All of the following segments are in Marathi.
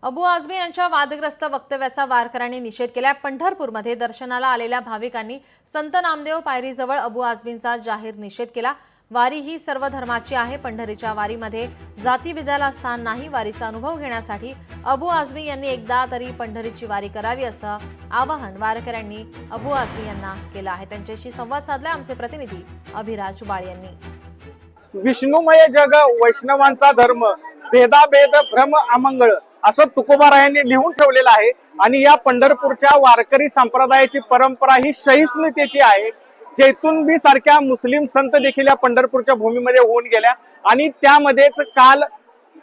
अबू आझमी यांच्या वादग्रस्त वक्तव्याचा वारकऱ्यांनी निषेध केला। पंढरपूरमध्ये दर्शनाला आलेल्या भाविकांनी संत नामदेव पायरीजवळ अबू आझमींचा जाहीर निषेध केला। वारी ही सर्व धर्माची आहे। पंढरीच्या वारीमध्ये जातीभेदाला स्थान नाही। वारीचा अनुभव घेण्यासाठी अबू आझमी यांनी एकदा तरी पंढरीची वारी करावी असं आवाहन वारकऱ्यांनी अबू आझमी यांना केलं आहे। त्यांच्याशी संवाद साधला आमचे प्रतिनिधी अभिराज बाळ यांनी। विष्णुमय जग वैष्णवांचा धर्म, भेदाभेद भ्रम अमंगळ असं तुकोबारायांनी लिहून ठेवलेलं आहे। आणि या पंढरपूरच्या वारकरी संप्रदायाची परंपरा ही सहिष्णुतेची आहे। जैतूनबी सारख्या मुस्लिम संत देखील या पंढरपूरच्या भूमीमध्ये होऊन गेल्या आणि त्यामध्येच काल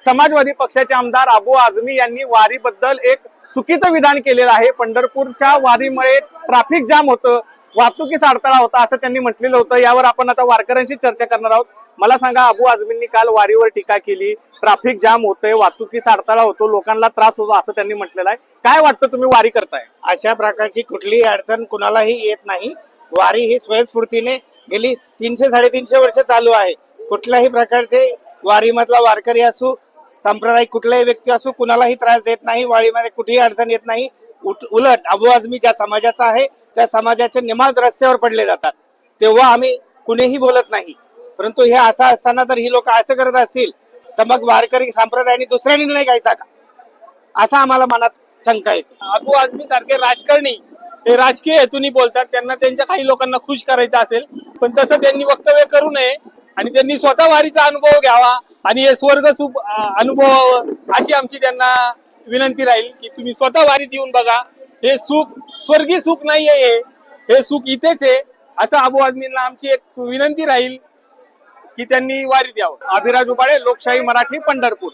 समाजवादी पक्षाचे आमदार अबू आझमी यांनी वारीबद्दल एक चुकीचं विधान केलेलं आहे। पंढरपूरच्या वारीमुळे ट्रॅफिक जाम होतं, वाहतुकीचा अडथळा होता असं त्यांनी म्हटलेलं होतं। यावर आपण आता वारकऱ्यांशी चर्चा करणार आहोत। मला सांगा, अबू आझमींनी काल वारीवर टीका केली, ट्रॅफिक जाम होतोय, वाहतुकीचा अडथळा होतो, लोकांना त्रास होतो असं त्यांनी म्हटलेलं आहे। काय वाटतं, तुम्ही वारी करताय? अशा प्रकारची कुठलीही अडचण कुणालाही येत नाही। वारी ही स्वयंस्फूर्तीने गेली 300-350 वर्ष चालू आहे। कुठल्याही प्रकारचे वारीमधला वारकरी असो, सांप्रदायिक कुठलाही व्यक्ती असो, कुणालाही त्रास देत नाही। वारीमध्ये कुठेही अडचण येत नाही। उलट अबू आझमी ज्या समाजाचा आहे त्या समाजाचे निमाज रस्त्यावर पडले जातात, तेव्हा आम्ही कुणीही बोलत नाही। परंतु हे असं असताना जर ही लोक असं करत असतील तर मग वारकरी संप्रदायाने दुसरा निर्णय घ्यायचा का, असं आम्हाला मनात शंका येते। अबू आझमी सारखे राजकारणी हे राजकीय हेतूने बोलतात, त्यांना त्यांच्या काही लोकांना खुश करायचं असेल, पण तसं त्यांनी वक्तव्य करू नये आणि त्यांनी स्वतः वारीचा अनुभव घ्यावा आणि हे स्वर्ग सुख अनुभवावं अशी आमची त्यांना विनंती राहील की तुम्ही स्वतः वारीत येऊन बघा। हे सुख स्वर्गीय सुख नाहीये, हे सुख इथेच आहे असं अबू आझमींना आमची एक विनंती राहील की त्यांनी वारीत यावं। अभिराज बाळ, लोकशाही मराठी, पंढरपूर।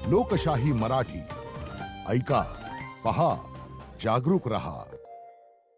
लोकशाही मराठी ऐका, पहा, जागरूक रहा।